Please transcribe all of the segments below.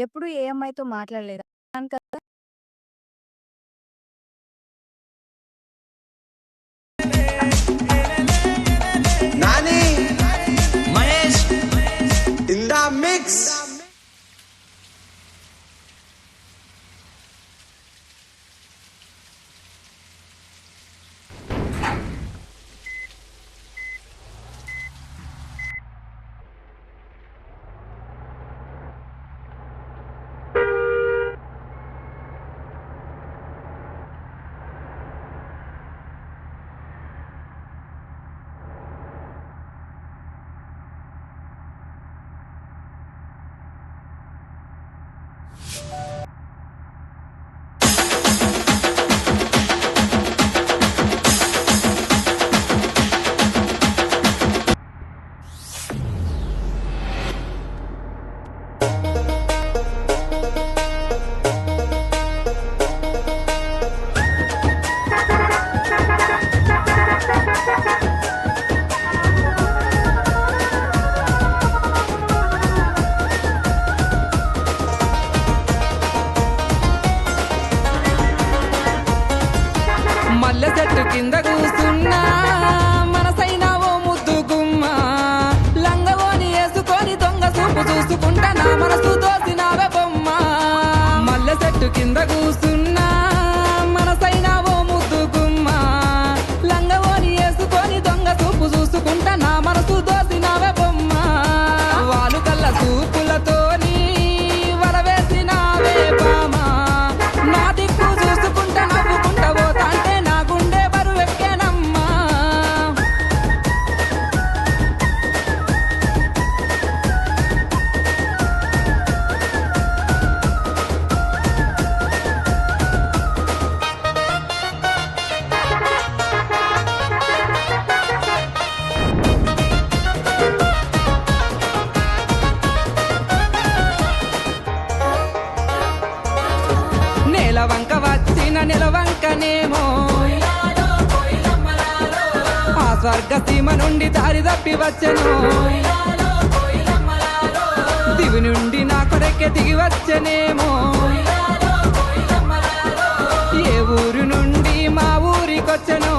ఎప్పుడు ఏ అమ్మాయితో మాట్లాడలేదా? అన్నాను కదా! Nani, Mahesh, in the mix. మల్లె చెట్టు కింద కూసున్నా మనసైనా ఓ ముద్దు గుమ్మ లంగవోని వేసుకొని దొంగ చూపు చూసుకుంటా నా మనసు దోసినావే బొమ్మ. మల్లె చెట్టు కింద కూసున్నా మనసైనా ఓ ముద్దు గుమ్మ లంగవోని వేసుకొని దొంగ చూపు చూసుకుంటా నా మనసు దోసినావే బొమ్మ. వాలు కళ్ళ చూపులతోని వరవేసినావే బామ నా దిక్కు చూసుకుంటా నవ్వుకుంటా పోతాంటే నా గుండె బరువెక్కేనమ్మా. నేలవంక వచ్చిన నిలవంకనేమో ఆ స్వర్గ సీమ నుండి దారి తప్పి వచ్చెను. దివి నుండి నా కొరెక్కె దిగి వచ్చెనేమో. ఏ ఊరు నుండి మా ఊరికొచ్చెను.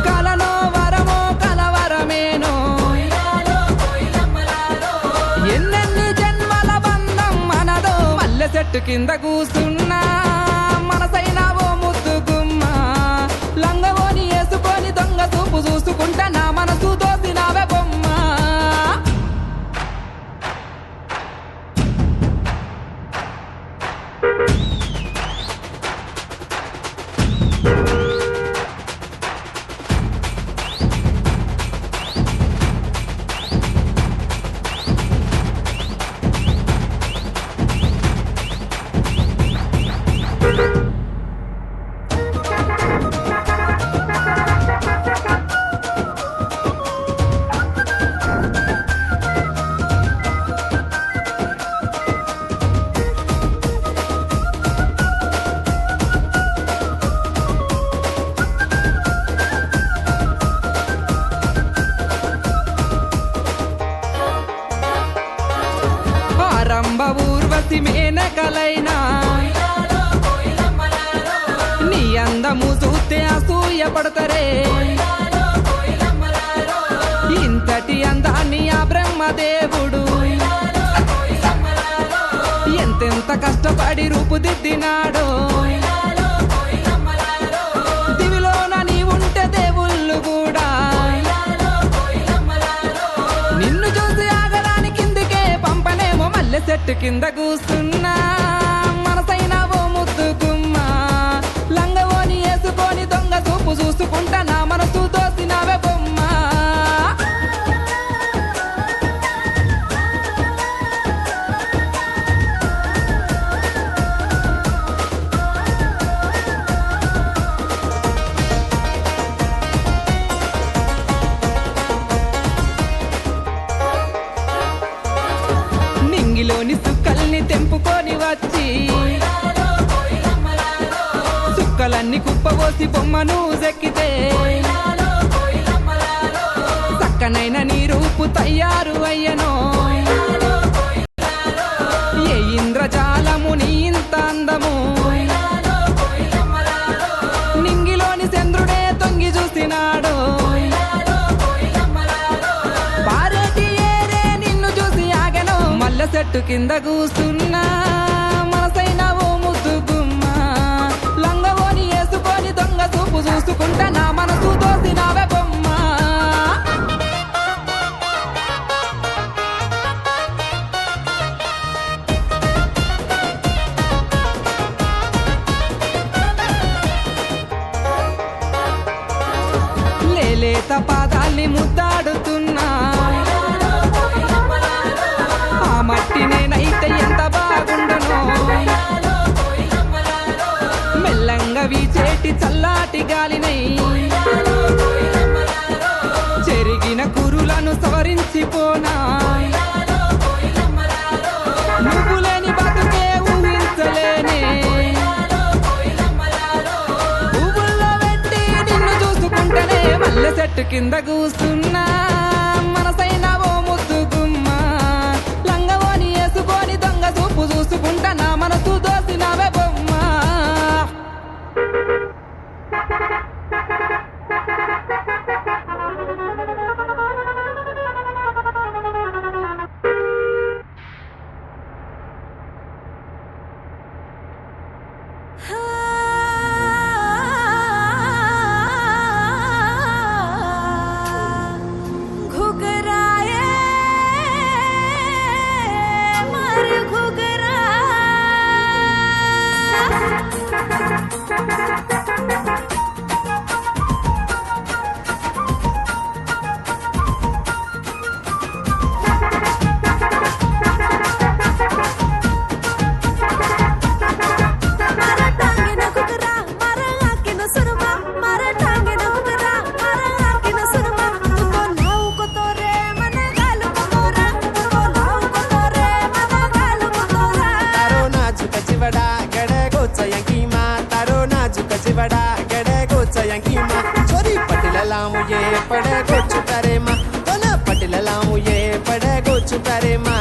కలలో వరమో కలవరమేనో ఎన్నెన్ని జన్మల బంధం మనదో. మల్లె చెట్టు కింద కూసున్నా మనసైనా ఓ ముద్దు గుమ్మ లంగవోని వేసుకొని దొంగ చూపు చూసుకుంటా నా మనసు దోసినావే బొమ్మ. ఆరంభ ఊర్వశి మేనకలైనా నీ అందము చూస్తే అసూయ పడతారే. ఇంతటి అందాన్ని ఆ బ్రహ్మదేవుడు ఎంతెంత కష్టపడి రూపుదిద్దినాడో. దివిలోన నీ ఉంటే దేవుళ్ళు కూడా నిన్ను చూసి ఆగడానికి కిందికే పంపనేమో. మల్లె చెట్టు కింద కూసున్నా మనసైనా ఓ ముద్దు గుమ్మ లంగవోని వేసుకొని దొంగ చూపు చూసుకుంటా నా మనసు దోసినావే బొమ్మ. నింగిలోని సుక్కల్ని తెంపుకొని వచ్చి సుక్కలన్నీ కుప్పబోసి బొమ్మను చెక్కితే చక్కనైన నీ రూపు తయారు అయ్యనో. వచ్చినాడు పారేటి ఏరే నిన్ను చూసి ఆగను మల్లె చెట్టు కింద కూస్తున్నా మనసైన ఓ ముద్దు గుమ్మ లంగవోని వేసుకొని దొంగ చూపు చూసుకుంటా నా మనసు దోసినావే బొమ్మ లేత పాదాల్ని ముద్దాడుతున్నా ఆ మట్టి నేనైతే ఎంత బాగుండును మెల్లంగా వీచేటి చల్లాటి గాలినై చెరిగిన కురులను సవరించిపోనా నువ్వు లేని బతుకే ఊహించలేనే మల్లె చెట్టు కింద కూస్తున్నా మనసైన ఓ ముద్దు గుమ్మ లంగవోని వేసుకొని దొంగ చూపు చూసుకుంటా నా మనసు దోసినవే బొమ్మ चोरी पटिला लामू ये पड़े गोचु करे माँ तो ना पटिला लामू ये पड़े गोचु करे माँ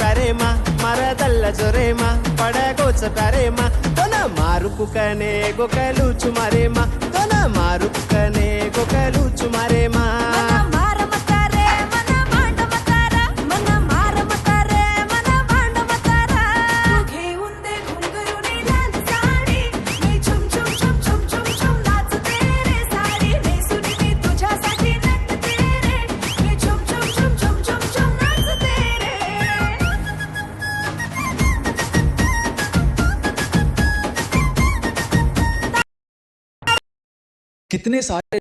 ప్యారేమా మరదల్ల జొరేమా పడగోచ ప్యారేమా తొన మారుకుకనే గొకలుచు మరేమా తొన మారుకుకనే గొకలుచు మరేమా कितने सारे